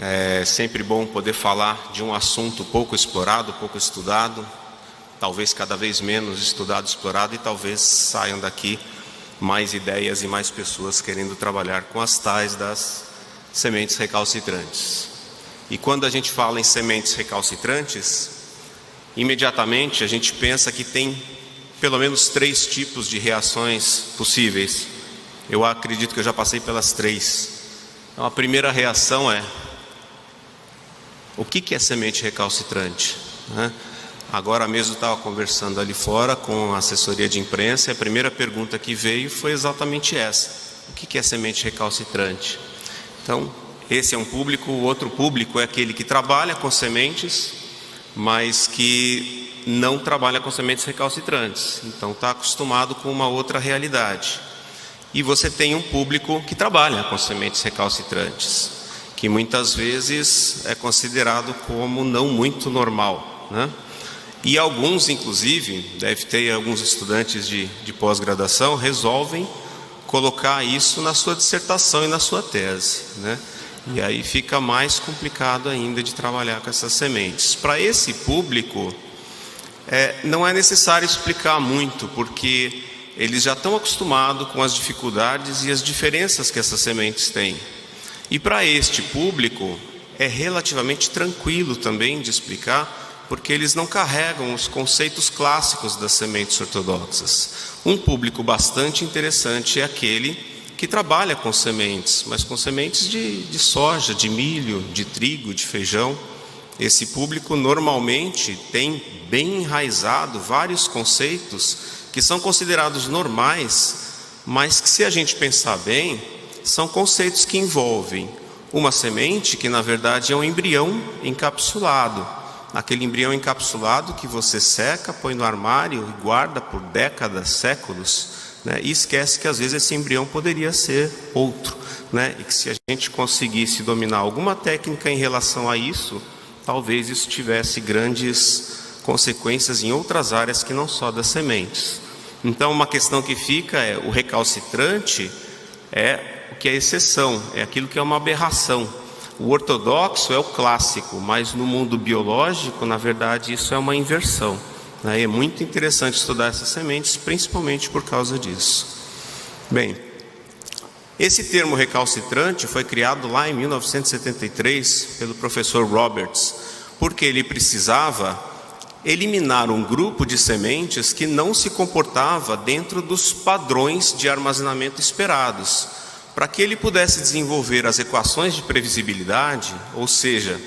É sempre bom poder falar de um assunto pouco explorado, pouco estudado, talvez cada vez menos estudado, explorado, e talvez saiam daqui mais ideias e mais pessoas querendo trabalhar com as tais das sementes recalcitrantes. E quando a gente fala em sementes recalcitrantes, imediatamente a gente pensa que tem pelo menos 3 tipos de reações possíveis. Eu acredito que eu já passei pelas 3. Então, a primeira reação é: o que é semente recalcitrante? Agora mesmo estava conversando ali fora com a assessoria de imprensa, e a primeira pergunta que veio foi exatamente essa: o que é semente recalcitrante? Então, esse é um público. O outro público é aquele que trabalha com sementes, mas que não trabalha com sementes recalcitrantes, então está acostumado com uma outra realidade. E você tem um público que trabalha com sementes recalcitrantes, que muitas vezes é considerado como não muito normal, né? E alguns, inclusive, deve ter alguns estudantes de pós-graduação, resolvem colocar isso na sua dissertação e na sua tese, né? E aí fica mais complicado ainda de trabalhar com essas sementes. Para esse público, não é necessário explicar muito, porque eles já estão acostumados com as dificuldades e as diferenças que essas sementes têm. E para este público é relativamente tranquilo também de explicar, porque eles não carregam os conceitos clássicos das sementes ortodoxas. Um público bastante interessante é aquele que trabalha com sementes, mas com sementes de soja, de milho, de trigo, de feijão. Esse público normalmente tem bem enraizado vários conceitos que são considerados normais, mas que, se a gente pensar bem, são conceitos que envolvem uma semente que na verdade é um embrião encapsulado. Aquele embrião encapsulado que você seca, põe no armário e guarda por décadas, séculos, né? E esquece que às vezes esse embrião poderia ser outro, né? E que se a gente conseguisse dominar alguma técnica em relação a isso, talvez isso tivesse grandes consequências em outras áreas que não só das sementes. Então, uma questão que fica é: o recalcitrante é o que é exceção, é aquilo que é uma aberração. O ortodoxo é o clássico, mas no mundo biológico, na verdade, isso é uma inversão, né? É muito interessante estudar essas sementes, principalmente por causa disso. Bem, esse termo recalcitrante foi criado lá em 1973 pelo professor Roberts, porque ele precisava eliminar um grupo de sementes que não se comportava dentro dos padrões de armazenamento esperados, para que ele pudesse desenvolver as equações de previsibilidade, ou seja,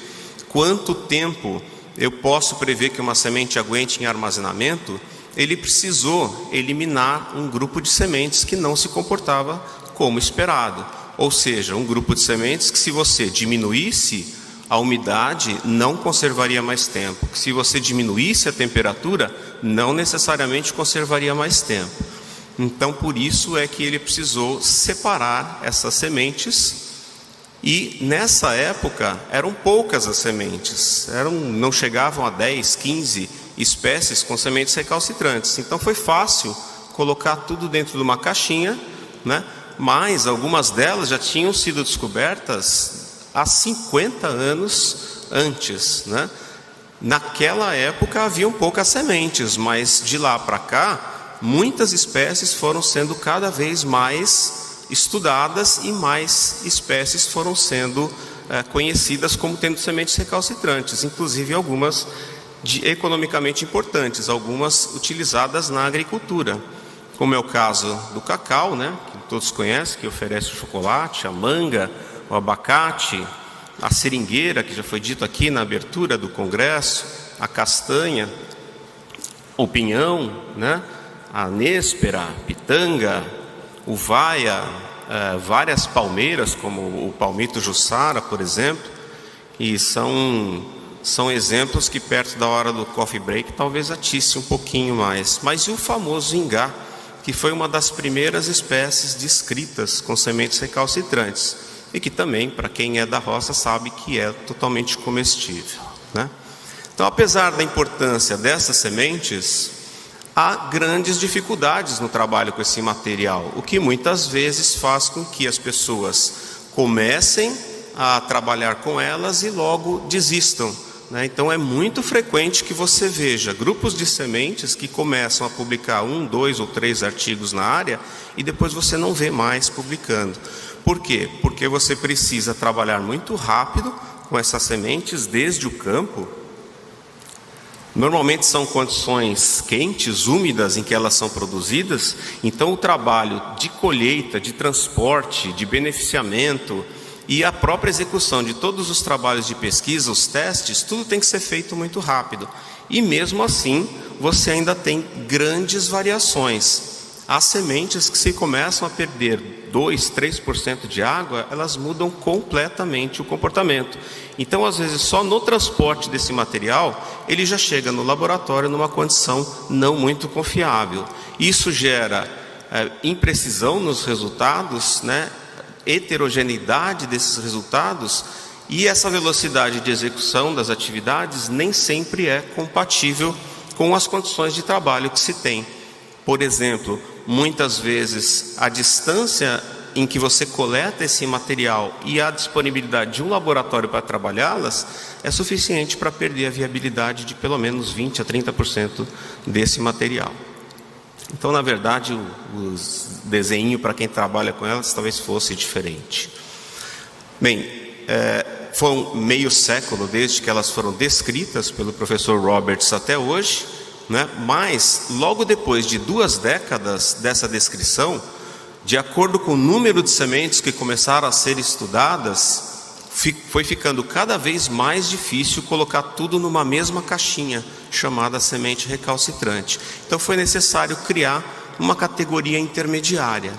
quanto tempo eu posso prever que uma semente aguente em armazenamento. Ele precisou eliminar um grupo de sementes que não se comportava como esperado, ou seja, um grupo de sementes que, se você diminuísse a umidade, não conservaria mais tempo, que se você diminuísse a temperatura, não necessariamente conservaria mais tempo. Então, por isso é que ele precisou separar essas sementes. E nessa época eram poucas as sementes, não chegavam a 10, 15 espécies com sementes recalcitrantes. Então foi fácil colocar tudo dentro de uma caixinha, né? Mas algumas delas já tinham sido descobertas há 50 anos antes, né? Naquela época haviam poucas sementes, mas de lá para cá, muitas espécies foram sendo cada vez mais estudadas e mais espécies foram sendo conhecidas como tendo sementes recalcitrantes, inclusive algumas economicamente importantes, algumas utilizadas na agricultura, como é o caso do cacau, né, que todos conhecem, que oferece o chocolate, a manga, o abacate, a seringueira, que já foi dito aqui na abertura do congresso, a castanha, o pinhão, né, a néspera, a pitanga, uvaia, várias palmeiras, como o palmito jussara, por exemplo, e são exemplos que perto da hora do coffee break talvez atisse um pouquinho mais. Mas e o famoso ingá, que foi uma das primeiras espécies descritas com sementes recalcitrantes, e que também, para quem é da roça, sabe que é totalmente comestível, né? Então, apesar da importância dessas sementes, há grandes dificuldades no trabalho com esse material, o que muitas vezes faz com que as pessoas comecem a trabalhar com elas e logo desistam, né? Então é muito frequente que você veja grupos de sementes que começam a publicar 1, 2 ou 3 artigos na área e depois você não vê mais publicando. Por quê? Porque você precisa trabalhar muito rápido com essas sementes desde o campo. Normalmente são condições quentes, úmidas em que elas são produzidas, então o trabalho de colheita, de transporte, de beneficiamento e a própria execução de todos os trabalhos de pesquisa, os testes, tudo tem que ser feito muito rápido. E mesmo assim, você ainda tem grandes variações. As sementes que se começam a perder 2, 3% de água, elas mudam completamente o comportamento. Então, às vezes, só no transporte desse material, ele já chega no laboratório numa condição não muito confiável. Isso gera imprecisão nos resultados, né? Heterogeneidade desses resultados, e essa velocidade de execução das atividades nem sempre é compatível com as condições de trabalho que se tem. Por exemplo, muitas vezes a distância em que você coleta esse material e a disponibilidade de um laboratório para trabalhá-las é suficiente para perder a viabilidade de pelo menos 20 a 30% desse material. Então, na verdade, o desenho para quem trabalha com elas talvez fosse diferente. Bem, foi meio século desde que elas foram descritas pelo professor Roberts até hoje, né? Mas, logo depois de 2 décadas dessa descrição, de acordo com o número de sementes que começaram a ser estudadas, foi ficando cada vez mais difícil colocar tudo numa mesma caixinha, chamada semente recalcitrante. Então foi necessário criar uma categoria intermediária.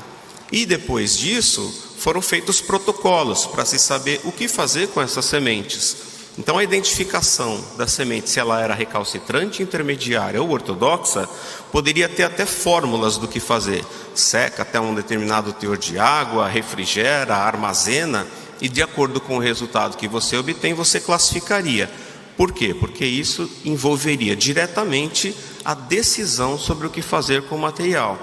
E depois disso, foram feitos protocolos para se saber o que fazer com essas sementes. Então a identificação da semente, se ela era recalcitrante, intermediária ou ortodoxa, poderia ter até fórmulas do que fazer. Seca até um determinado teor de água, refrigera, armazena, e de acordo com o resultado que você obtém, você classificaria. Por quê? Porque isso envolveria diretamente a decisão sobre o que fazer com o material.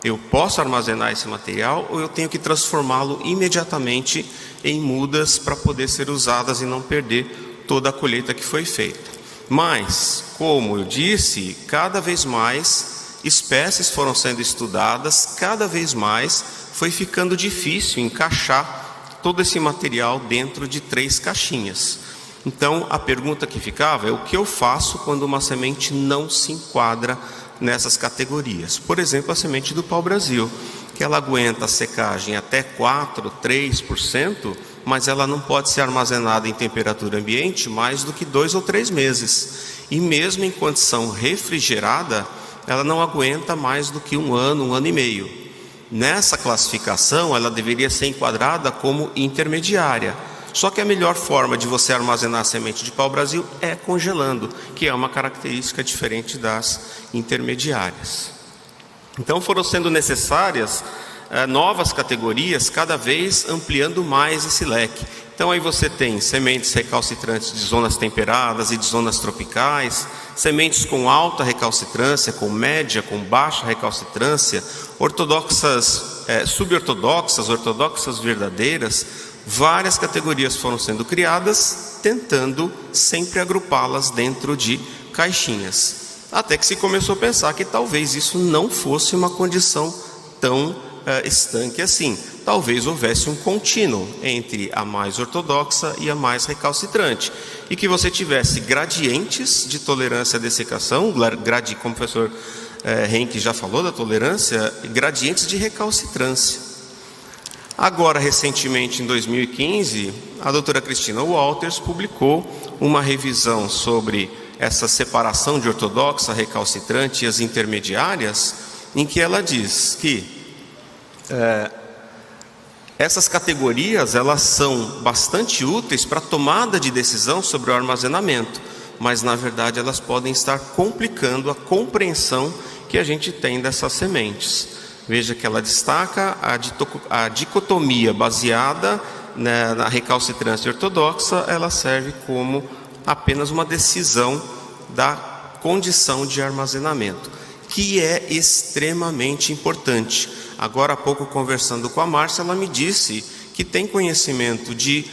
Eu posso armazenar esse material ou eu tenho que transformá-lo imediatamente em mudas para poder ser usadas e não perder toda a colheita que foi feita. Mas, como eu disse, cada vez mais espécies foram sendo estudadas, cada vez mais foi ficando difícil encaixar todo esse material dentro de 3 caixinhas. Então, a pergunta que ficava é: o que eu faço quando uma semente não se enquadra nessas categorias? Por exemplo, a semente do pau-brasil, que ela aguenta a secagem até 4, 3%, mas ela não pode ser armazenada em temperatura ambiente mais do que 2 ou 3 meses. E mesmo em condição refrigerada, ela não aguenta mais do que 1 ano, 1 ano e meio. Nessa classificação, ela deveria ser enquadrada como intermediária. Só que a melhor forma de você armazenar a semente de pau-brasil é congelando, que é uma característica diferente das intermediárias. Então foram sendo necessárias novas categorias, cada vez ampliando mais esse leque. Então aí você tem sementes recalcitrantes de zonas temperadas e de zonas tropicais, sementes com alta recalcitrância, com média, com baixa recalcitrância, ortodoxas, subortodoxas, ortodoxas verdadeiras. Várias categorias foram sendo criadas, tentando sempre agrupá-las dentro de caixinhas. Até que se começou a pensar que talvez isso não fosse uma condição tão estanque assim. Talvez houvesse um contínuo entre a mais ortodoxa e a mais recalcitrante. E que você tivesse gradientes de tolerância à dessecação, como o professor Henke já falou da tolerância, gradientes de recalcitrância. Agora, recentemente, em 2015, a doutora Cristina Walters publicou uma revisão sobre essa separação de ortodoxa, recalcitrante e as intermediárias, em que ela diz que essas categorias elas são bastante úteis para a tomada de decisão sobre o armazenamento, mas na verdade elas podem estar complicando a compreensão que a gente tem dessas sementes. Veja que ela destaca a dicotomia baseada na recalcitrância ortodoxa, ela serve como apenas uma decisão da condição de armazenamento, que é extremamente importante. Agora há pouco, conversando com a Márcia, ela me disse que tem conhecimento de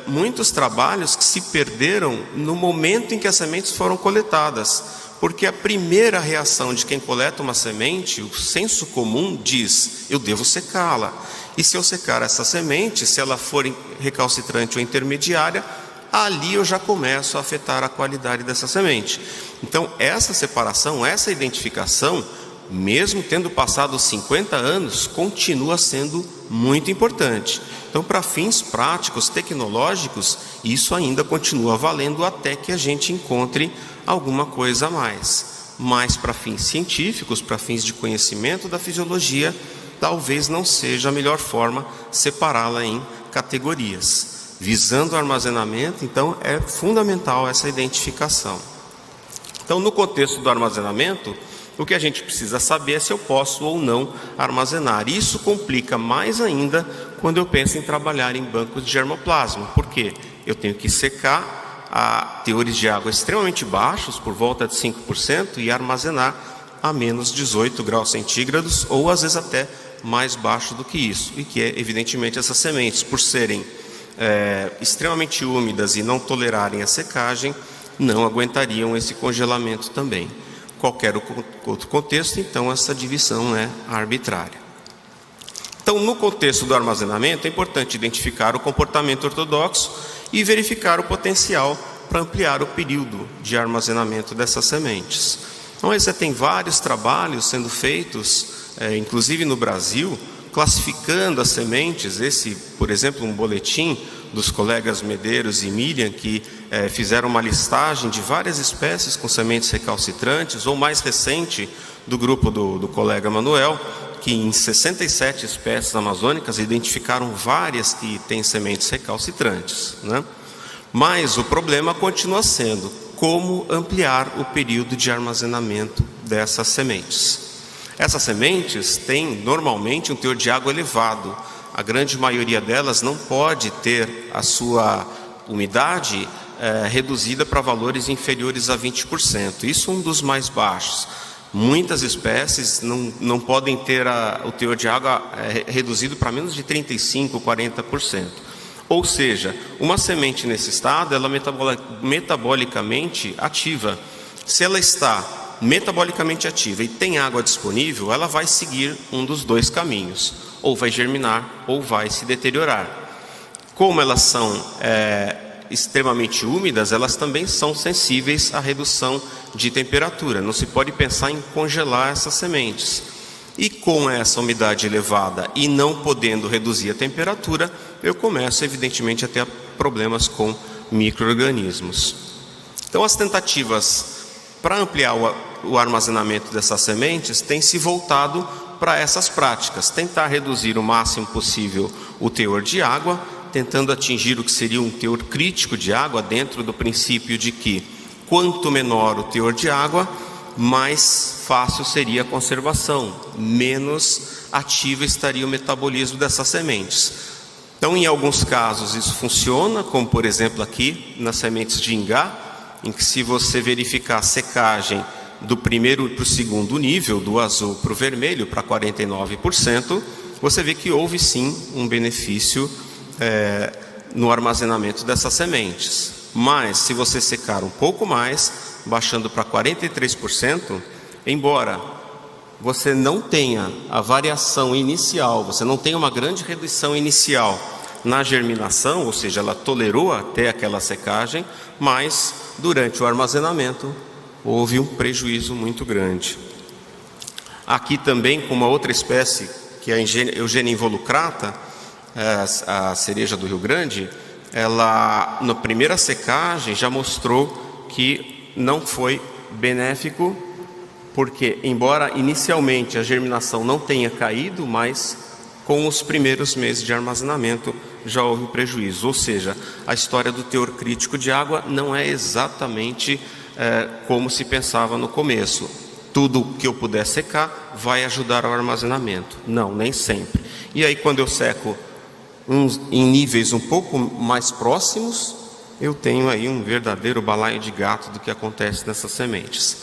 muitos trabalhos que se perderam no momento em que as sementes foram coletadas, porque a primeira reação de quem coleta uma semente, o senso comum diz: eu devo secá-la, e se eu secar essa semente, se ela for recalcitrante ou intermediária, ali eu já começo a afetar a qualidade dessa semente. Então essa separação, essa identificação, mesmo tendo passado 50 anos, continua sendo muito importante. Então, para fins práticos, tecnológicos, isso ainda continua valendo até que a gente encontre alguma coisa a mais. Mas para fins científicos, para fins de conhecimento da fisiologia, talvez não seja a melhor forma separá-la em categorias. Visando o armazenamento, então, é fundamental essa identificação. Então, no contexto do armazenamento, o que a gente precisa saber é se eu posso ou não armazenar. Isso complica mais ainda quando eu penso em trabalhar em bancos de germoplasma. Por quê? Eu tenho que secar a teores de água extremamente baixos, por volta de 5%, e armazenar a menos 18 graus centígrados, ou às vezes até mais baixo do que isso. E que é, evidentemente, essas sementes, por serem extremamente úmidas e não tolerarem a secagem, não aguentariam esse congelamento também. Qualquer outro contexto, então, essa divisão é arbitrária. Então, no contexto do armazenamento, é importante identificar o comportamento ortodoxo e verificar o potencial para ampliar o período de armazenamento dessas sementes. Então, você tem vários trabalhos sendo feitos, inclusive no Brasil, classificando as sementes. Esse, por exemplo, um boletim dos colegas Medeiros e Miriam, que fizeram uma listagem de várias espécies com sementes recalcitrantes, ou mais recente, do grupo do colega Manuel, que em 67 espécies amazônicas identificaram várias que têm sementes recalcitrantes, né? Mas o problema continua sendo como ampliar o período de armazenamento dessas sementes. Essas sementes têm normalmente um teor de água elevado. A grande maioria delas não pode ter a sua umidade reduzida para valores inferiores a 20%. Isso é um dos mais baixos. Muitas espécies não podem ter o teor de água reduzido para menos de 35%, 40%. Ou seja, uma semente nesse estado, ela é metabolicamente ativa. Se ela está metabolicamente ativa e tem água disponível, ela vai seguir um dos dois caminhos: ou vai germinar ou vai se deteriorar. Como elas são extremamente úmidas, elas também são sensíveis à redução de temperatura. Não se pode pensar em congelar essas sementes. E com essa umidade elevada e não podendo reduzir a temperatura, eu começo evidentemente a ter problemas com micro-organismos. Então as tentativas para ampliar o armazenamento dessas sementes têm se voltado para essas práticas: tentar reduzir o máximo possível o teor de água, tentando atingir o que seria um teor crítico de água, dentro do princípio de que quanto menor o teor de água, mais fácil seria a conservação, menos ativo estaria o metabolismo dessas sementes. Então, em alguns casos isso funciona, como por exemplo aqui nas sementes de ingá, em que, se você verificar a secagem do primeiro para o segundo nível, do azul para o vermelho, para 49%, você vê que houve sim um benefício no armazenamento dessas sementes. Mas se você secar um pouco mais, baixando para 43%, embora você não tenha a variação inicial, você não tenha uma grande redução inicial na germinação, ou seja, ela tolerou até aquela secagem, mas durante o armazenamento houve um prejuízo muito grande. Aqui também, com uma outra espécie, que é a Eugenia involucrata, a cereja do Rio Grande, ela na primeira secagem já mostrou que não foi benéfico, porque embora inicialmente a germinação não tenha caído, mas com os primeiros meses de armazenamento já houve prejuízo. Ou seja, a história do teor crítico de água não é exatamente como se pensava no começo. Tudo que eu puder secar vai ajudar ao armazenamento. Não, nem sempre. E aí, quando eu seco em níveis um pouco mais próximos, eu tenho aí um verdadeiro balaio de gato do que acontece nessas sementes.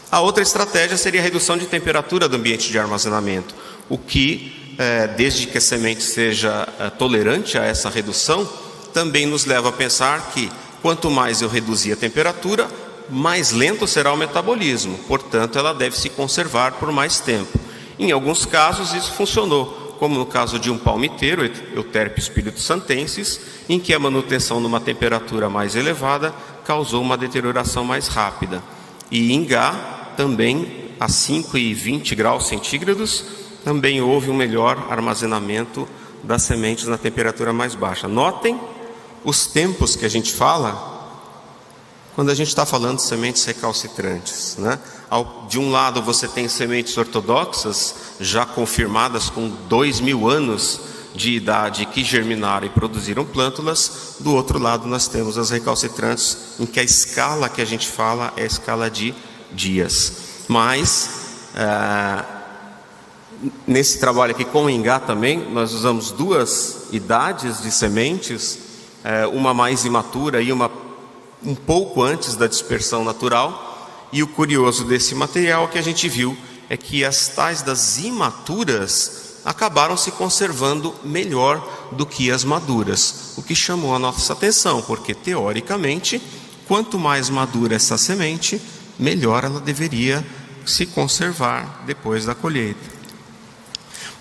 A outra estratégia seria a redução de temperatura do ambiente de armazenamento, o que, desde que a semente seja tolerante a essa redução, também nos leva a pensar que quanto mais eu reduzir a temperatura, mais lento será o metabolismo, portanto ela deve se conservar por mais tempo. Em alguns casos isso funcionou, como no caso de um palmiteiro, Euterpe spiritusantensis, em que a manutenção numa temperatura mais elevada causou uma deterioração mais rápida. E em Ingá, também a 5 e 20 graus centígrados, também houve um melhor armazenamento das sementes na temperatura mais baixa. Notem os tempos que a gente fala quando a gente está falando de sementes recalcitrantes, né? De um lado você tem sementes ortodoxas já confirmadas com 2.000 anos de idade que germinaram e produziram plântulas. Do outro lado nós temos as recalcitrantes, em que a escala que a gente fala é a escala de dias. Mas nesse trabalho aqui com o Ingá também nós usamos duas idades de sementes, uma mais imatura e uma um pouco antes da dispersão natural. E o curioso desse material que a gente viu é que as tais das imaturas acabaram se conservando melhor do que as maduras, o que chamou a nossa atenção, porque teoricamente, quanto mais madura essa semente, melhor ela deveria se conservar depois da colheita.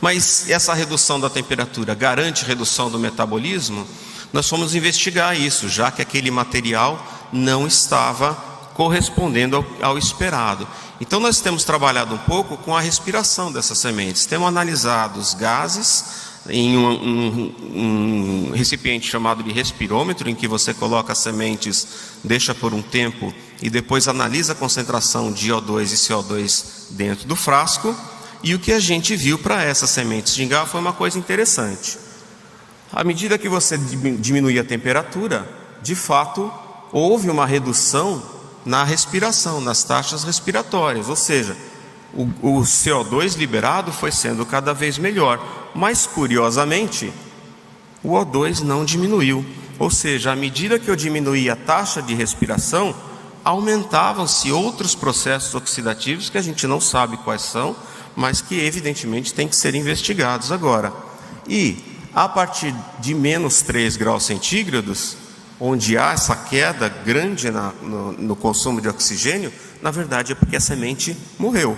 Mas essa redução da temperatura garante redução do metabolismo? Nós fomos investigar isso, já que aquele material não estava correspondendo ao esperado. Então nós temos trabalhado um pouco com a respiração dessas sementes. Temos analisado os gases em um recipiente chamado de respirômetro, em que você coloca as sementes, deixa por um tempo e depois analisa a concentração de O2 e CO2 dentro do frasco. E o que a gente viu para essas sementes de Ingá foi uma coisa interessante. À medida que você diminui a temperatura, de fato, houve uma redução na respiração, nas taxas respiratórias, ou seja, o CO2 liberado foi sendo cada vez melhor, mas curiosamente, o O2 não diminuiu, ou seja, à medida que eu diminuía a taxa de respiração, aumentavam-se outros processos oxidativos que a gente não sabe quais são, mas que evidentemente têm que ser investigados agora. E a partir de menos 3 graus centígrados, onde há essa queda grande no consumo de oxigênio, na verdade é porque a semente morreu.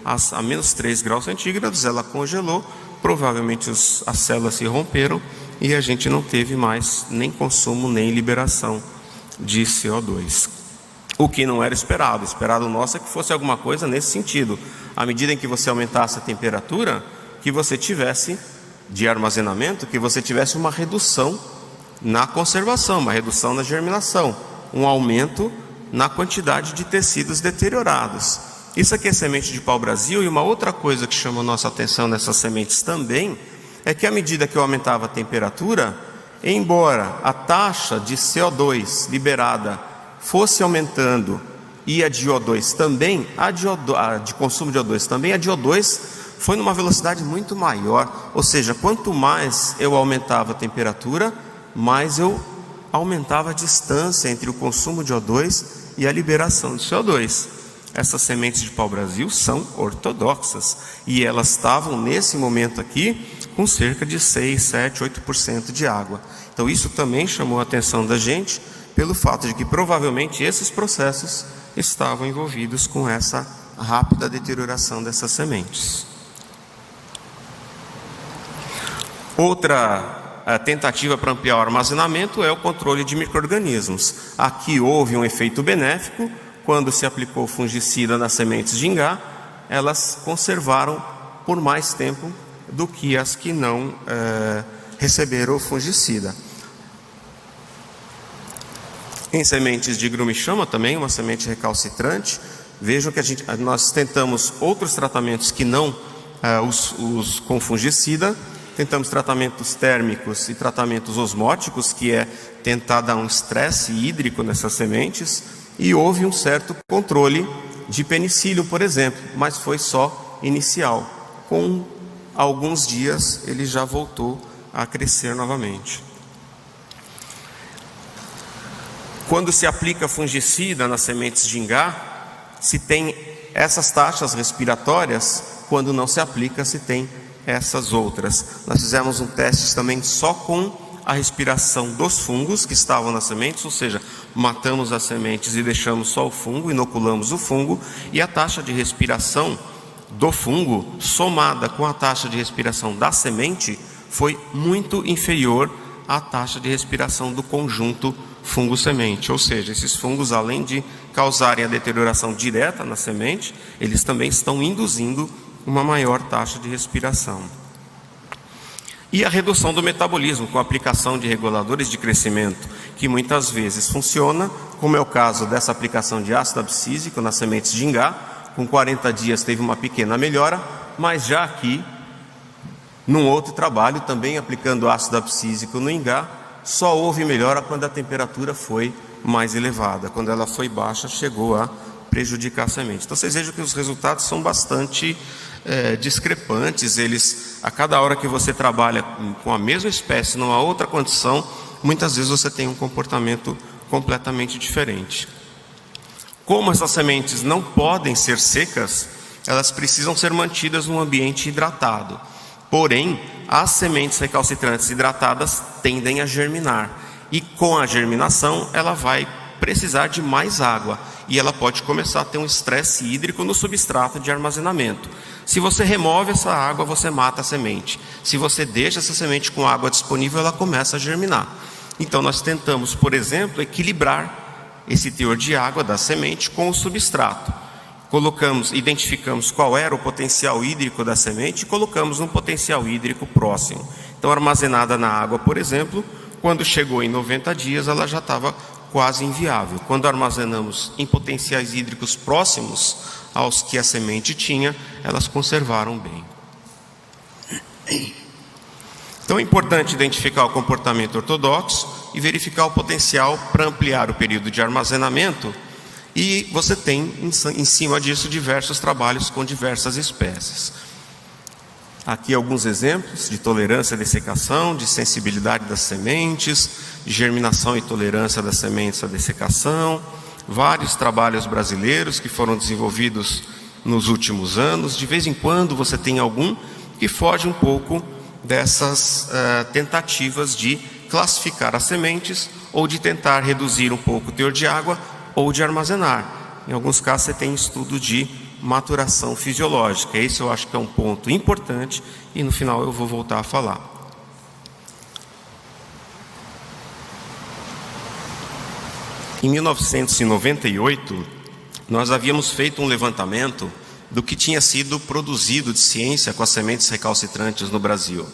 A menos 3 graus centígrados ela congelou, provavelmente as células se romperam e a gente não teve mais nem consumo nem liberação de CO2. O que não era esperado. Esperado nosso é que fosse alguma coisa nesse sentido. À medida em que você aumentasse a temperatura, que você tivesse de armazenamento, que você tivesse uma redução na conservação, uma redução na germinação, um aumento na quantidade de tecidos deteriorados. Isso aqui é semente de pau-brasil. E uma outra coisa que chama a nossa atenção nessas sementes também é que à medida que eu aumentava a temperatura, embora a taxa de CO2 liberada fosse aumentando e a de O2 também, a de consumo de O2 também, a de O2 foi numa velocidade muito maior. Ou seja, quanto mais eu aumentava a temperatura, mais eu aumentava a distância entre o consumo de O2 e a liberação de CO2. Essas sementes de pau-brasil são ortodoxas e elas estavam nesse momento aqui com cerca de 6, 7, 8% de água. Então isso também chamou a atenção da gente pelo fato de que provavelmente esses processos estavam envolvidos com essa rápida deterioração dessas sementes. Outra tentativa para ampliar o armazenamento é o controle de micro-organismos. Aqui houve um efeito benéfico. Quando se aplicou fungicida nas sementes de Ingá, elas conservaram por mais tempo do que as que não receberam fungicida. Em sementes de grumichama também, uma semente recalcitrante, vejam que nós tentamos outros tratamentos que não os com fungicida. Tentamos tratamentos térmicos e tratamentos osmóticos, que é tentar dar um estresse hídrico nessas sementes, e houve um certo controle de penicílio, por exemplo, mas foi só inicial. Com alguns dias ele já voltou a crescer novamente. Quando se aplica fungicida nas sementes de Ingá, se tem essas taxas respiratórias. Quando não se aplica, se tem essas outras. Nós fizemos um teste também só com a respiração dos fungos que estavam nas sementes, ou seja, matamos as sementes e deixamos só o fungo, inoculamos o fungo, e a taxa de respiração do fungo, somada com a taxa de respiração da semente, foi muito inferior à taxa de respiração do conjunto fungo-semente. Ou seja, esses fungos, além de causarem a deterioração direta na semente, eles também estão induzindo uma maior taxa de respiração. E a redução do metabolismo com a aplicação de reguladores de crescimento, que muitas vezes funciona, como é o caso dessa aplicação de ácido abscísico nas sementes de ingá. Com 40 dias teve uma pequena melhora, mas já aqui, num outro trabalho, também aplicando ácido abscísico no ingá, só houve melhora quando a temperatura foi mais elevada. Quando ela foi baixa, chegou a prejudicar a semente. Então vocês vejam que os resultados são bastante discrepantes. Eles, a cada hora que você trabalha com a mesma espécie, numa outra condição, muitas vezes você tem um comportamento completamente diferente. Como essas sementes não podem ser secas, elas precisam ser mantidas num ambiente hidratado. Porém, as sementes recalcitrantes hidratadas tendem a germinar. E com a germinação, ela vai precisar de mais água. E ela pode começar a ter um estresse hídrico no substrato de armazenamento. Se você remove essa água, você mata a semente. Se você deixa essa semente com água disponível, ela começa a germinar. Então, nós tentamos, por exemplo, equilibrar esse teor de água da semente com o substrato. Identificamos qual era o potencial hídrico da semente e colocamos um potencial hídrico próximo. Então, armazenada na água, por exemplo, quando chegou em 90 dias, ela já estava quase inviável. Quando armazenamos em potenciais hídricos próximos aos que a semente tinha, elas conservaram bem. Então é importante identificar o comportamento ortodoxo e verificar o potencial para ampliar o período de armazenamento. E você tem, em cima disso, diversos trabalhos com diversas espécies. Aqui alguns exemplos de tolerância à dessecação, de sensibilidade das sementes, de germinação e tolerância das sementes à dessecação. Vários trabalhos brasileiros que foram desenvolvidos nos últimos anos. De vez em quando você tem algum que foge um pouco dessas tentativas de classificar as sementes ou de tentar reduzir um pouco o teor de água ou de armazenar. Em alguns casos você tem estudo de maturação fisiológica. Esse eu acho que é um ponto importante e no final eu vou voltar a falar. Em 1998, nós havíamos feito um levantamento do que tinha sido produzido de ciência com as sementes recalcitrantes no Brasil.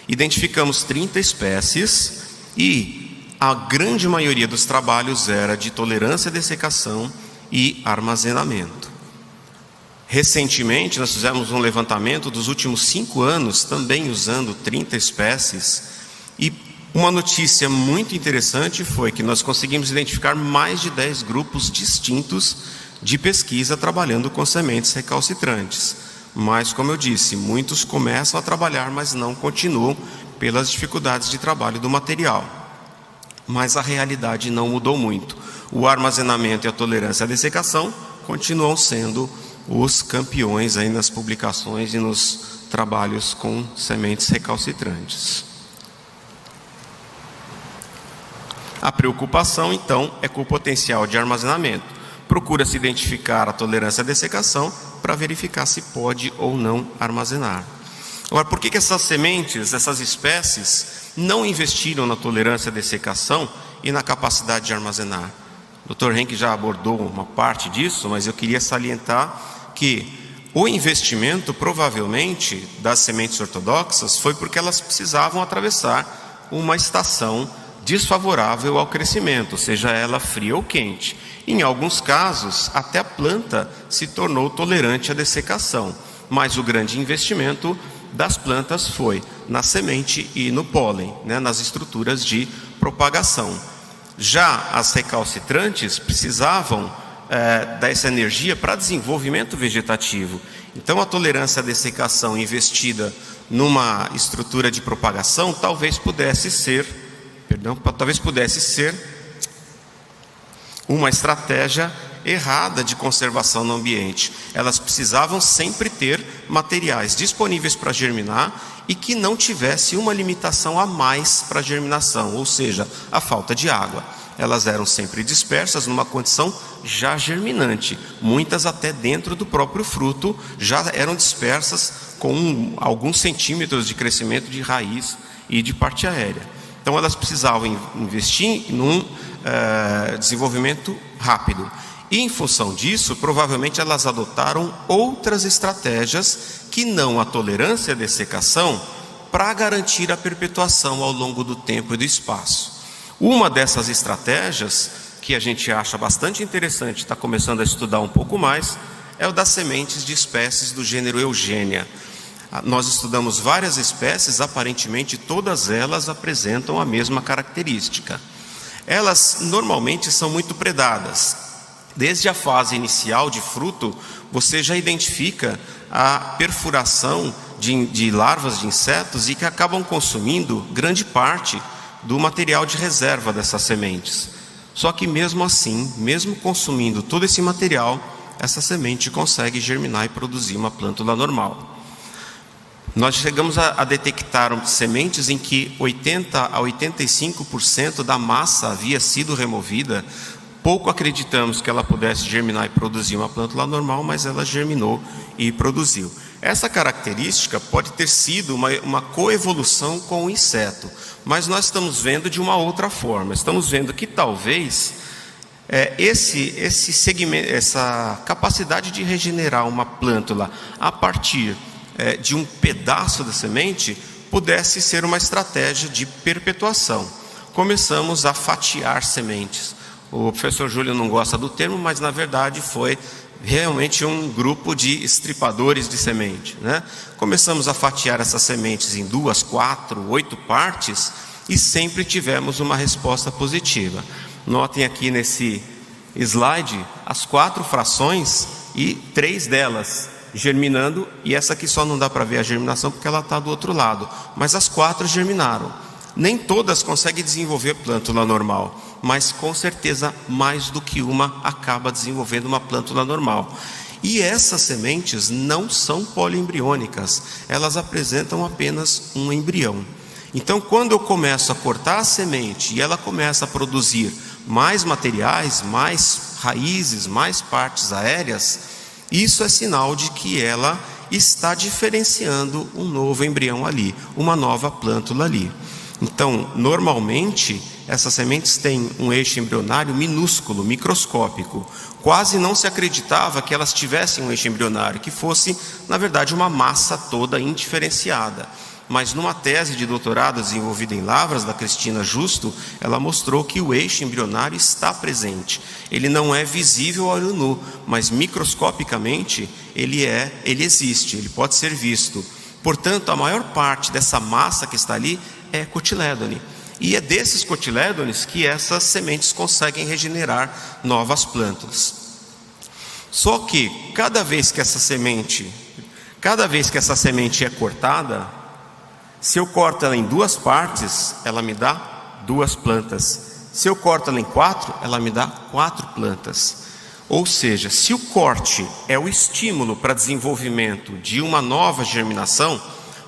Identificamos 30 espécies e a grande maioria dos trabalhos era de tolerância à dessecação e armazenamento. Recentemente, nós fizemos um levantamento dos últimos 5 anos, também usando 30 espécies, e uma notícia muito interessante foi que nós conseguimos identificar mais de 10 grupos distintos de pesquisa trabalhando com sementes recalcitrantes. Mas, como eu disse, muitos começam a trabalhar, mas não continuam pelas dificuldades de trabalho do material. Mas a realidade não mudou muito. O armazenamento e a tolerância à dessecação continuam sendo os campeões aí nas publicações e nos trabalhos com sementes recalcitrantes. A preocupação, então, é com o potencial de armazenamento. Procura-se identificar a tolerância à dessecação para verificar se pode ou não armazenar. Agora, por que essas sementes, essas espécies, não investiram na tolerância à dessecação e na capacidade de armazenar? O Dr. Henke já abordou uma parte disso, mas eu queria salientar que o investimento, provavelmente, das sementes ortodoxas foi porque elas precisavam atravessar uma estação desfavorável ao crescimento, seja ela fria ou quente. Em alguns casos, até a planta se tornou tolerante à dessecação, mas o grande investimento das plantas foi na semente e no pólen, nas estruturas de propagação. Já as recalcitrantes precisavam dessa energia para desenvolvimento vegetativo. Então a tolerância à dessecação investida numa estrutura de propagação talvez pudesse ser uma estratégia errada de conservação no ambiente. Elas precisavam sempre ter materiais disponíveis para germinar e que não tivesse uma limitação a mais para a germinação, ou seja, a falta de água. Elas eram sempre dispersas numa condição já germinante, muitas até dentro do próprio fruto já eram dispersas com alguns centímetros de crescimento de raiz e de parte aérea. Então elas precisavam investir num desenvolvimento rápido. E em função disso, provavelmente elas adotaram outras estratégias que não a tolerância à dessecação para garantir a perpetuação ao longo do tempo e do espaço. Uma dessas estratégias, que a gente acha bastante interessante, está começando a estudar um pouco mais, é o das sementes de espécies do gênero Eugênia. Nós estudamos várias espécies, aparentemente todas elas apresentam a mesma característica. Elas normalmente são muito predadas. Desde a fase inicial de fruto, você já identifica a perfuração de larvas de insetos e que acabam consumindo grande parte do material de reserva dessas sementes. Só que mesmo assim, mesmo consumindo todo esse material, essa semente consegue germinar e produzir uma plântula normal. Nós chegamos a detectar sementes em que 80 a 85% da massa havia sido removida. Pouco acreditamos que ela pudesse germinar e produzir uma plântula normal, mas ela germinou e produziu. Essa característica pode ter sido uma coevolução com o inseto, mas nós estamos vendo de uma outra forma. Estamos vendo que talvez esse segmento, essa capacidade de regenerar uma plântula a partir de um pedaço da semente pudesse ser uma estratégia de perpetuação. Começamos a fatiar sementes. O professor Júlio não gosta do termo, mas na verdade foi realmente um grupo de estripadores de semente, né? Começamos a fatiar essas sementes em 2, 4, 8 partes e sempre tivemos uma resposta positiva. Notem aqui nesse slide as 4 frações e 3 delas germinando, e essa aqui só não dá para ver a germinação porque ela está do outro lado, mas as 4 germinaram. Nem todas conseguem desenvolver plântula normal, mas com certeza mais do que uma acaba desenvolvendo uma plântula normal. E essas sementes não são poliembriônicas, elas apresentam apenas um embrião. Então, quando eu começo a cortar a semente e ela começa a produzir mais materiais, mais raízes, mais partes aéreas, isso é sinal de que ela está diferenciando um novo embrião ali, uma nova plântula ali. Então, normalmente, essas sementes têm um eixo embrionário minúsculo, microscópico. Quase não se acreditava que elas tivessem um eixo embrionário, que fosse, na verdade, uma massa toda indiferenciada. Mas numa tese de doutorado desenvolvida em lavras da Cristina Justo, ela mostrou que o eixo embrionário está presente. Ele não é visível ao olho nu, mas microscopicamente ele existe, ele pode ser visto. Portanto, a maior parte dessa massa que está ali é cotilédone. E é desses cotilédones que essas sementes conseguem regenerar novas plântulas. Só que cada vez que essa semente é cortada, se eu corto ela em 2 partes, ela me dá 2 plantas. Se eu corto ela em 4, ela me dá 4 plantas. Ou seja, se o corte é o estímulo para desenvolvimento de uma nova germinação,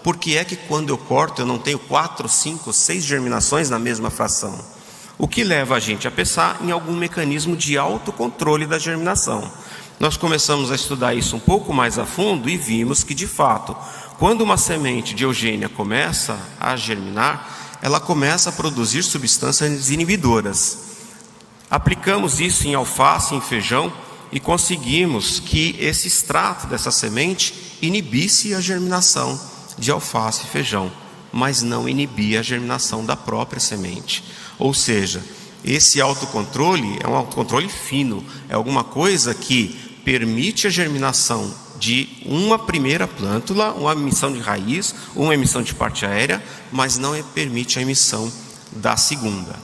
por que é que quando eu corto eu não tenho 4, 5, 6 germinações na mesma fração? O que leva a gente a pensar em algum mecanismo de autocontrole da germinação. Nós começamos a estudar isso um pouco mais a fundo e vimos que, de fato, quando uma semente de Eugênia começa a germinar, ela começa a produzir substâncias inibidoras. Aplicamos isso em alface, em feijão, e conseguimos que esse extrato dessa semente inibisse a germinação de alface e feijão, mas não inibia a germinação da própria semente. Ou seja, esse autocontrole é um autocontrole fino, é alguma coisa que permite a germinação de uma primeira plântula, uma emissão de raiz, uma emissão de parte aérea, mas não permite a emissão da segunda.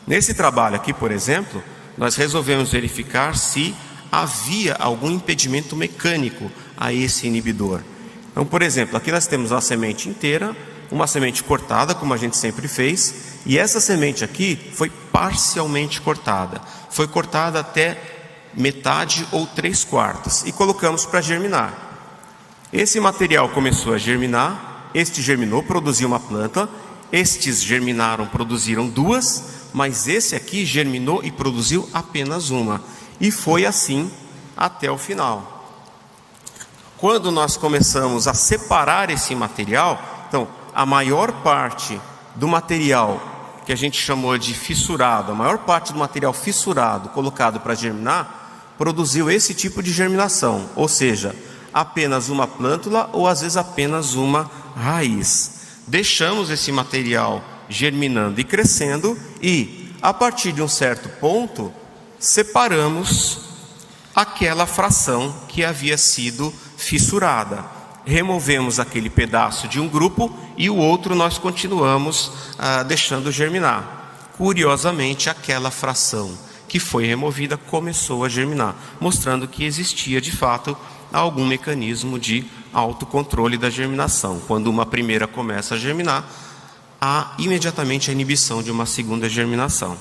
Nesse trabalho aqui, por exemplo, nós resolvemos verificar se havia algum impedimento mecânico a esse inibidor. Então, por exemplo, aqui nós temos uma semente inteira, uma semente cortada, como a gente sempre fez, e essa semente aqui foi parcialmente cortada. Foi cortada até metade ou 3/4 e colocamos para germinar. Esse material começou a germinar, este germinou, produziu uma planta, estes germinaram, produziram duas, mas esse aqui germinou e produziu apenas uma. E foi assim até o final. Quando nós começamos a separar esse material, então, a maior parte do material que a gente chamou de fissurado, a maior parte do material fissurado colocado para germinar, produziu esse tipo de germinação, ou seja, apenas uma plântula ou às vezes apenas uma raiz. Deixamos esse material germinando e crescendo e, a partir de um certo ponto, separamos aquela fração que havia sido fissurada. Removemos aquele pedaço de um grupo e o outro nós continuamos deixando germinar. Curiosamente, aquela fração que foi removida começou a germinar, mostrando que existia de fato algum mecanismo de autocontrole da germinação. Quando uma primeira começa a germinar, há imediatamente a inibição de uma segunda germinação.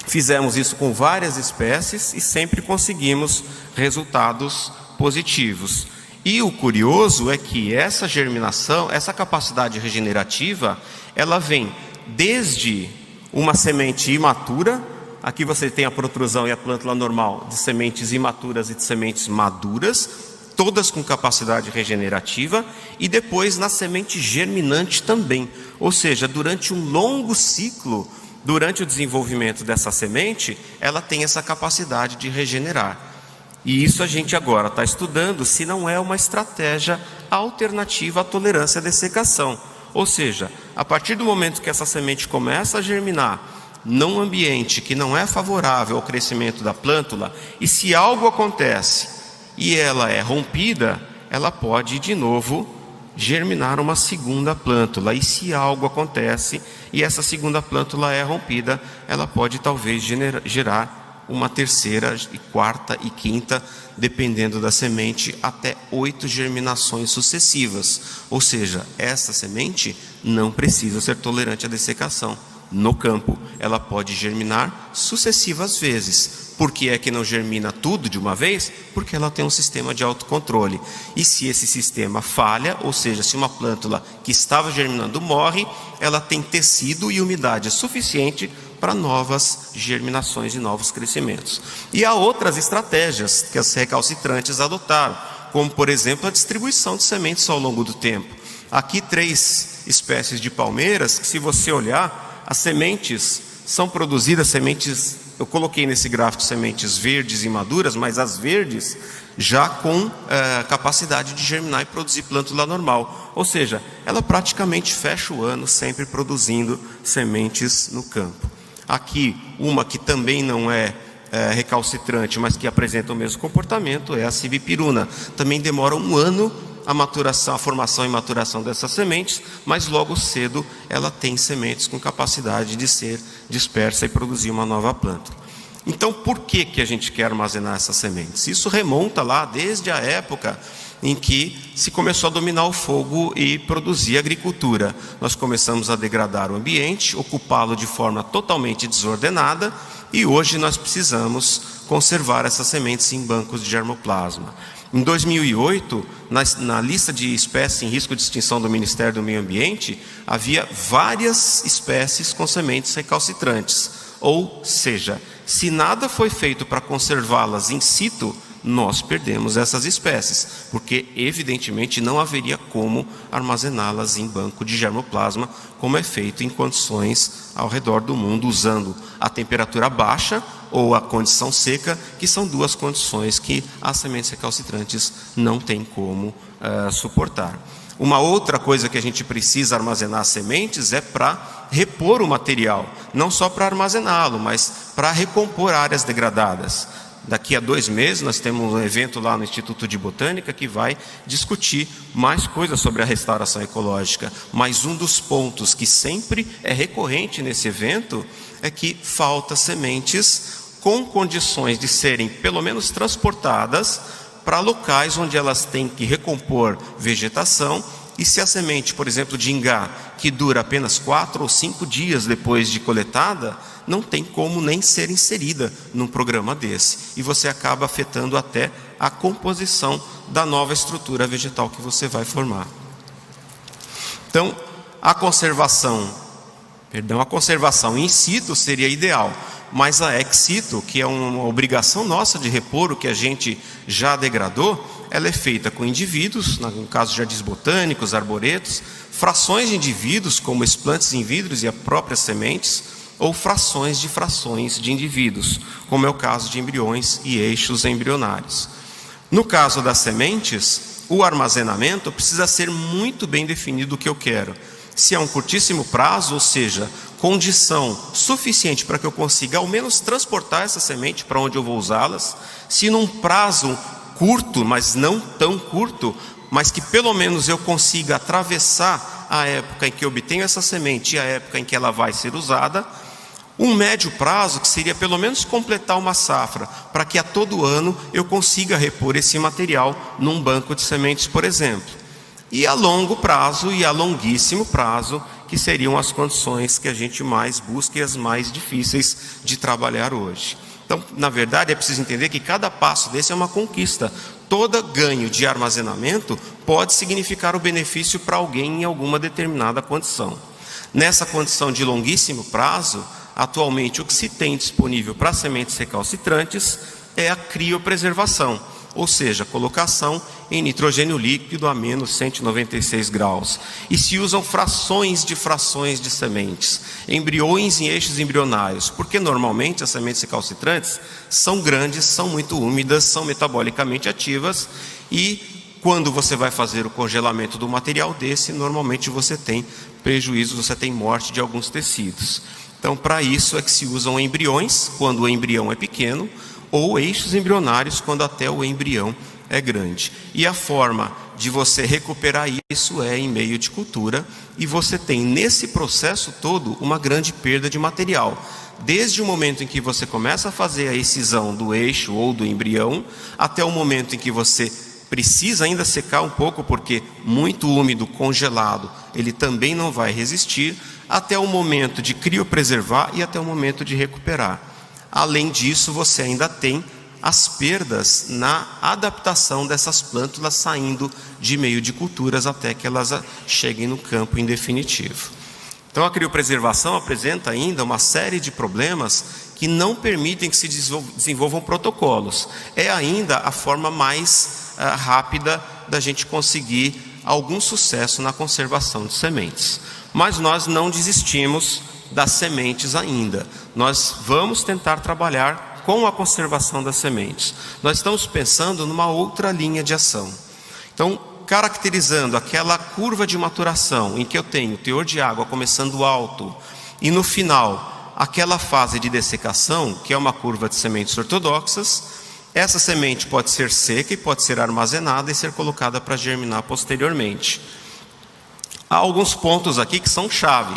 Fizemos isso com várias espécies e sempre conseguimos resultados positivos. E o curioso é que essa germinação, essa capacidade regenerativa, ela vem desde uma semente imatura. Aqui você tem a protrusão e a plântula normal de sementes imaturas e de sementes maduras, todas com capacidade regenerativa, e depois na semente germinante também. Ou seja, durante um longo ciclo, durante o desenvolvimento dessa semente, ela tem essa capacidade de regenerar. E isso a gente agora está estudando se não é uma estratégia alternativa à tolerância à dessecação. Ou seja, a partir do momento que essa semente começa a germinar num ambiente que não é favorável ao crescimento da plântula, e se algo acontece e ela é rompida, ela pode de novo germinar uma segunda plântula. E se algo acontece e essa segunda plântula é rompida, ela pode talvez gerar uma terceira, e quarta e quinta, dependendo da semente, até 8 germinações sucessivas. Ou seja, essa semente não precisa ser tolerante à dessecação. No campo, ela pode germinar sucessivas vezes. Por que é que não germina tudo de uma vez? Porque ela tem um sistema de autocontrole. E se esse sistema falha, ou seja, se uma plântula que estava germinando morre, ela tem tecido e umidade suficiente para novas germinações e novos crescimentos. E há outras estratégias que as recalcitrantes adotaram, como por exemplo a distribuição de sementes ao longo do tempo. Aqui 3 espécies de palmeiras que, se você olhar, as sementes são produzidas, sementes, eu coloquei nesse gráfico sementes verdes e maduras, mas as verdes já com capacidade de germinar e produzir plântula normal. Ou seja, ela praticamente fecha o ano sempre produzindo sementes no campo. Aqui, uma que também não é recalcitrante, mas que apresenta o mesmo comportamento, é a cibipiruna. Também demora um ano a maturação, a formação e maturação dessas sementes, mas logo cedo ela tem sementes com capacidade de ser dispersa e produzir uma nova planta. Então, por que a gente quer armazenar essas sementes? Isso remonta lá desde a época em que se começou a dominar o fogo e produzir agricultura. Nós começamos a degradar o ambiente, ocupá-lo de forma totalmente desordenada, e hoje nós precisamos conservar essas sementes em bancos de germoplasma. Em 2008, na lista de espécies em risco de extinção do Ministério do Meio Ambiente, havia várias espécies com sementes recalcitrantes. Ou seja, se nada foi feito para conservá-las in situ, nós perdemos essas espécies, porque evidentemente não haveria como armazená-las em banco de germoplasma, como é feito em condições ao redor do mundo, usando a temperatura baixa ou a condição seca, que são duas condições que as sementes recalcitrantes não têm como suportar. Uma outra coisa que a gente precisa armazenar sementes é para repor o material, não só para armazená-lo, mas para recompor áreas degradadas. Daqui a 2 meses nós temos um evento lá no Instituto de Botânica que vai discutir mais coisas sobre a restauração ecológica. Mas um dos pontos que sempre é recorrente nesse evento é que falta sementes com condições de serem pelo menos transportadas para locais onde elas têm que recompor vegetação. E se a semente, por exemplo, de ingá, que dura apenas 4 ou 5 dias depois de coletada, não tem como nem ser inserida num programa desse. E você acaba afetando até a composição da nova estrutura vegetal que você vai formar. Então, a conservação in situ seria ideal, mas a ex situ, que é uma obrigação nossa de repor o que a gente já degradou, ela é feita com indivíduos, no caso de jardins botânicos, arboretos, frações de indivíduos, como explantes in vitro e as próprias sementes, ou frações de indivíduos, como é o caso de embriões e eixos embrionários. No caso das sementes, o armazenamento precisa ser muito bem definido o que eu quero. Se é um curtíssimo prazo, ou seja, condição suficiente para que eu consiga ao menos transportar essa semente para onde eu vou usá-las. Se num prazo curto, mas não tão curto, mas que pelo menos eu consiga atravessar a época em que eu obtenho essa semente e a época em que ela vai ser usada. Um médio prazo, que seria pelo menos completar uma safra, para que a todo ano eu consiga repor esse material num banco de sementes, por exemplo. E a longo prazo e a longuíssimo prazo, que seriam as condições que a gente mais busca e as mais difíceis de trabalhar hoje. Então, na verdade, é preciso entender que cada passo desse é uma conquista. Todo ganho de armazenamento pode significar o benefício para alguém em alguma determinada condição. Nessa condição de longuíssimo prazo, atualmente o que se tem disponível para sementes recalcitrantes é a criopreservação, ou seja, colocação em nitrogênio líquido a menos 196 graus. E se usam frações de sementes, embriões em eixos embrionários, porque normalmente as sementes recalcitrantes são grandes, são muito úmidas, são metabolicamente ativas, e quando você vai fazer o congelamento do material desse, normalmente você tem prejuízo, você tem morte de alguns tecidos. Então, para isso é que se usam embriões, quando o embrião é pequeno, ou eixos embrionários, quando até o embrião é grande. E a forma de você recuperar isso é em meio de cultura, e você tem nesse processo todo uma grande perda de material. Desde o momento em que você começa a fazer a excisão do eixo ou do embrião, até o momento em que você precisa ainda secar um pouco, porque muito úmido, congelado, ele também não vai resistir, até o momento de criopreservar e até o momento de recuperar. Além disso, você ainda tem as perdas na adaptação dessas plântulas saindo de meio de culturas até que elas cheguem no campo em definitivo. Então, a criopreservação apresenta ainda uma série de problemas que não permitem que se desenvolvam protocolos. É ainda a forma mais rápida da gente conseguir algum sucesso na conservação de sementes. Mas nós não desistimos das sementes ainda. Nós vamos tentar trabalhar com a conservação das sementes. Nós estamos pensando numa outra linha de ação. Então, caracterizando aquela curva de maturação em que eu tenho o teor de água começando alto e no final aquela fase de dessecação, que é uma curva de sementes ortodoxas, essa semente pode ser seca e pode ser armazenada e ser colocada para germinar posteriormente. Há alguns pontos aqui que são chave.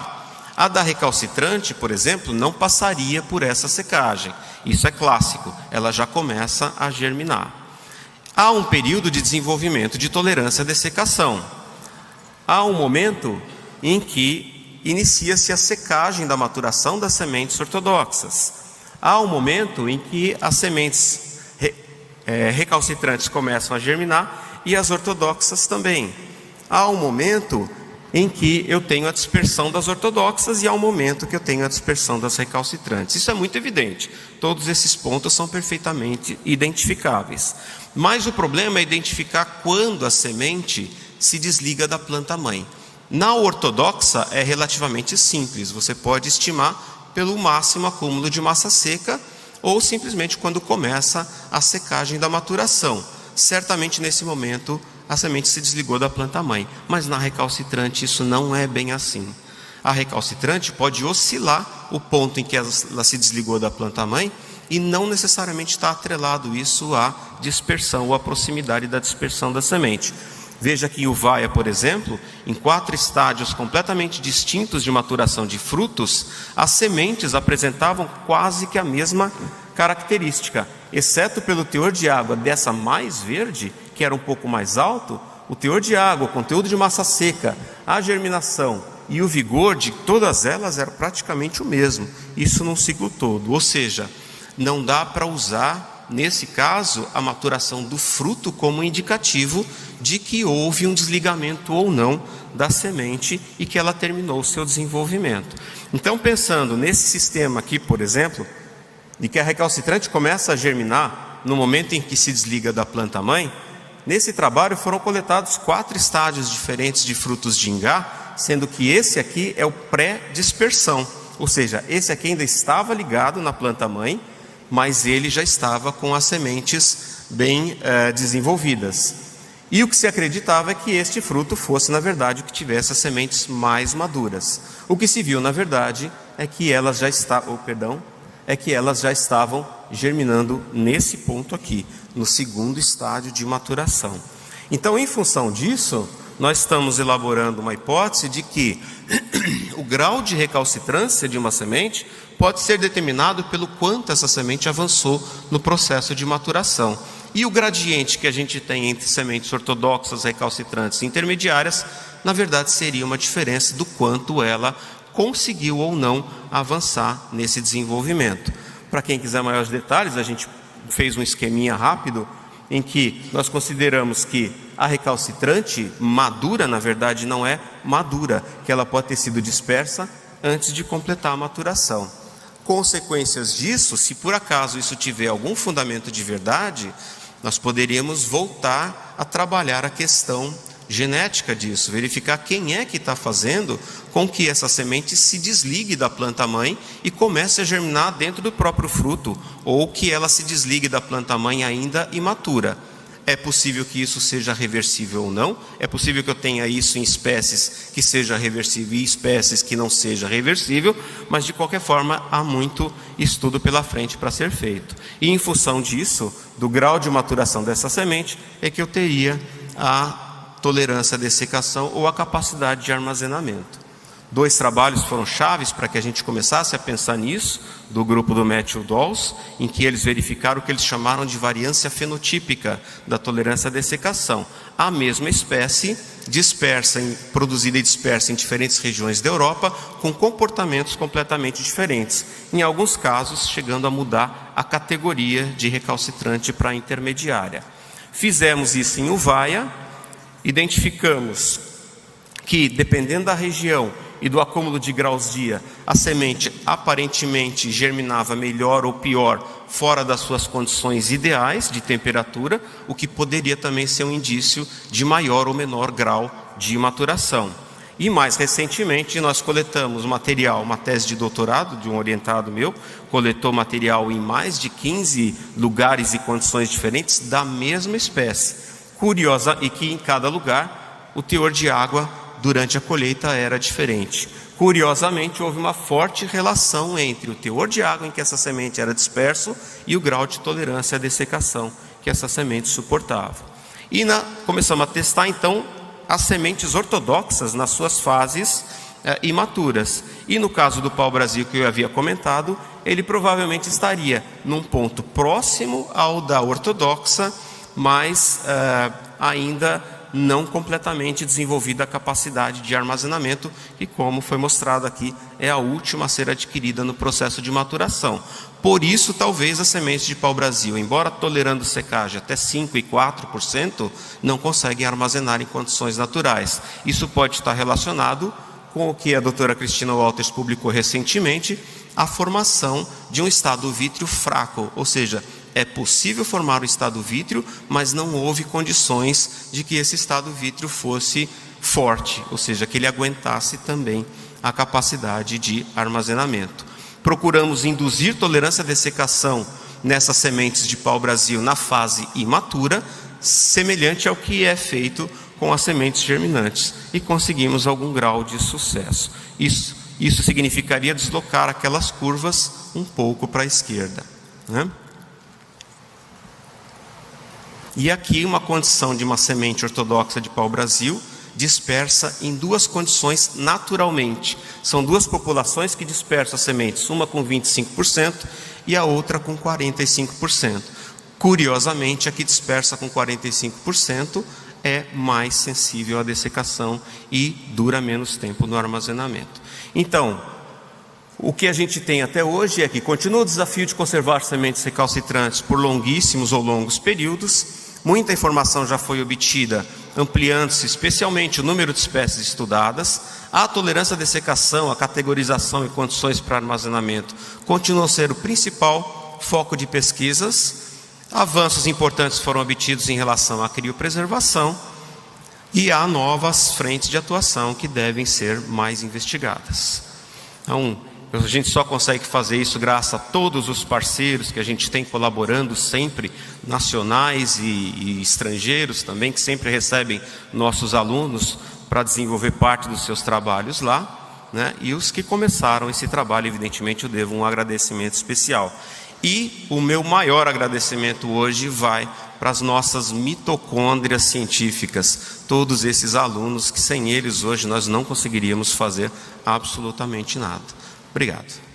A da recalcitrante, por exemplo, não passaria por essa secagem. Isso é clássico, ela já começa a germinar. Há um período de desenvolvimento de tolerância à dessecação. Há um momento em que inicia-se a secagem da maturação das sementes ortodoxas. Há um momento em que as sementes recalcitrantes começam a germinar e as ortodoxas também. Há um momento em que eu tenho a dispersão das ortodoxas e há um momento que eu tenho a dispersão das recalcitrantes. Isso é muito evidente. Todos esses pontos são perfeitamente identificáveis. Mas o problema é identificar quando a semente se desliga da planta-mãe. Na ortodoxa é relativamente simples. Você pode estimar pelo máximo acúmulo de massa seca ou simplesmente quando começa a secagem da maturação. Certamente nesse momento a semente se desligou da planta-mãe, mas na recalcitrante isso não é bem assim. A recalcitrante pode oscilar o ponto em que ela se desligou da planta-mãe e não necessariamente está atrelado isso à dispersão ou à proximidade da dispersão da semente. Veja que em uvaia, por exemplo, em 4 estágios completamente distintos de maturação de frutos, as sementes apresentavam quase que a mesma característica, exceto pelo teor de água dessa mais verde, que era um pouco mais alto. O teor de água, o conteúdo de massa seca, a germinação e o vigor de todas elas era praticamente o mesmo, isso num ciclo todo. Ou seja, não dá para usar nesse caso, a maturação do fruto como indicativo de que houve um desligamento ou não da semente e que ela terminou o seu desenvolvimento. Então, pensando nesse sistema aqui, por exemplo, de que a recalcitrante começa a germinar no momento em que se desliga da planta-mãe, nesse trabalho foram coletados 4 estágios diferentes de frutos de ingá, sendo que esse aqui é o pré-dispersão, ou seja, esse aqui ainda estava ligado na planta-mãe, mas ele já estava com as sementes bem desenvolvidas. E o que se acreditava é que este fruto fosse, na verdade, o que tivesse as sementes mais maduras. O que se viu, na verdade, é que elas já estavam germinando nesse ponto aqui, no segundo estágio de maturação. Então, em função disso, nós estamos elaborando uma hipótese de que o grau de recalcitrância de uma semente pode ser determinado pelo quanto essa semente avançou no processo de maturação. E o gradiente que a gente tem entre sementes ortodoxas, recalcitrantes e intermediárias, na verdade seria uma diferença do quanto ela conseguiu ou não avançar nesse desenvolvimento. Para quem quiser maiores detalhes, a gente fez um esqueminha rápido em que nós consideramos que a recalcitrante madura, na verdade, não é madura, que ela pode ter sido dispersa antes de completar a maturação. Consequências disso, se por acaso isso tiver algum fundamento de verdade, nós poderíamos voltar a trabalhar a questão genética disso, verificar quem é que está fazendo com que essa semente se desligue da planta-mãe e comece a germinar dentro do próprio fruto, ou que ela se desligue da planta-mãe ainda imatura. É possível que isso seja reversível ou não, é possível que eu tenha isso em espécies que seja reversível e espécies que não seja reversível, mas de qualquer forma há muito estudo pela frente para ser feito. E em função disso, do grau de maturação dessa semente, é que eu teria a tolerância à dessecação ou a capacidade de armazenamento. 2 trabalhos foram chaves para que a gente começasse a pensar nisso, do grupo do Matthew Dawes, em que eles verificaram o que eles chamaram de variância fenotípica da tolerância à dessecação. A mesma espécie produzida e dispersa em diferentes regiões da Europa, com comportamentos completamente diferentes, em alguns casos chegando a mudar a categoria de recalcitrante para intermediária. Fizemos isso em uvaia, identificamos que, dependendo da região e do acúmulo de graus-dia, a semente aparentemente germinava melhor ou pior fora das suas condições ideais de temperatura, o que poderia também ser um indício de maior ou menor grau de maturação. E mais recentemente nós coletamos material, uma tese de doutorado de um orientado meu, coletou material em mais de 15 lugares e condições diferentes da mesma espécie. Curiosa, e que em cada lugar o teor de água durante a colheita era diferente. Curiosamente, houve uma forte relação entre o teor de água em que essa semente era disperso e o grau de tolerância à dessecação que essa semente suportava. E começamos a testar, então, as sementes ortodoxas nas suas fases imaturas. E no caso do pau-brasil que eu havia comentado, ele provavelmente estaria num ponto próximo ao da ortodoxa, mas ainda não completamente desenvolvida a capacidade de armazenamento, que, como foi mostrado aqui, é a última a ser adquirida no processo de maturação. Por isso, talvez as sementes de pau-brasil, embora tolerando secagem até 5% e 4%, não conseguem armazenar em condições naturais. Isso pode estar relacionado com o que a doutora Cristina Walters publicou recentemente, a formação de um estado vítreo fraco, ou seja, é possível formar o estado vítreo, mas não houve condições de que esse estado vítreo fosse forte, ou seja, que ele aguentasse também a capacidade de armazenamento. Procuramos induzir tolerância à dessecação nessas sementes de pau-brasil na fase imatura, semelhante ao que é feito com as sementes germinantes, e conseguimos algum grau de sucesso. Isso significaria deslocar aquelas curvas um pouco para a esquerda, né? E aqui uma condição de uma semente ortodoxa de pau-brasil dispersa em 2 condições naturalmente. São 2 populações que dispersam as sementes, uma com 25% e a outra com 45%. Curiosamente, a que dispersa com 45% é mais sensível à dessecação e dura menos tempo no armazenamento. Então, O que a gente tem até hoje é que continua o desafio de conservar sementes recalcitrantes por longuíssimos ou longos períodos. Muita informação já foi obtida, ampliando-se especialmente o número de espécies estudadas. A tolerância à dessecação, a categorização e condições para armazenamento continuam a ser o principal foco de pesquisas. Avanços importantes foram obtidos em relação à criopreservação e há novas frentes de atuação que devem ser mais investigadas. Então, a gente só consegue fazer isso graças a todos os parceiros que a gente tem colaborando sempre, nacionais e estrangeiros também, que sempre recebem nossos alunos para desenvolver parte dos seus trabalhos lá, né? E os que começaram esse trabalho, evidentemente, eu devo um agradecimento especial. E o meu maior agradecimento hoje vai para as nossas mitocôndrias científicas, todos esses alunos que sem eles hoje nós não conseguiríamos fazer absolutamente nada. Obrigado.